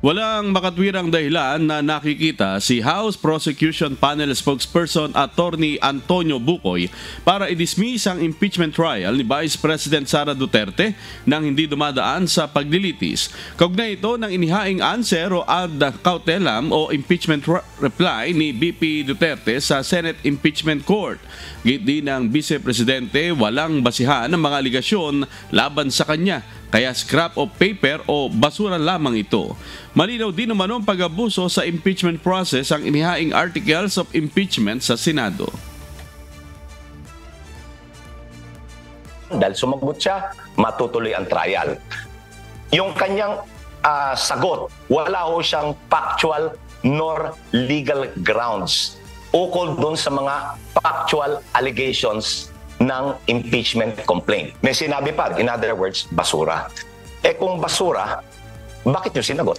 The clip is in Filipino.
Walang makatwirang dahilan na nakikita si House Prosecution Panel Spokesperson Attorney Antonio Bucoy para i-dismiss ang impeachment trial ni Vice President Sara Duterte nang hindi dumadaan sa paglilitis. Kaugnay ito ng inihaing answer o ad cautelam o impeachment reply ni BP Duterte sa Senate Impeachment Court. Git din ng Vice Presidente walang basihan ng mga aligasyon laban sa kanya, kaya scrap of paper o basura lamang ito. Malinaw din naman ang pag-abuso sa impeachment process ang inihaing articles of impeachment sa Senado. Dahil sumagot siya, matutuloy ang trial. Yung kanyang sagot, wala ho siyang factual nor legal grounds ukol doon sa mga factual allegations ng impeachment complaint. May sinabi pa, in other words, basura. Kung basura, bakit yung sinagot?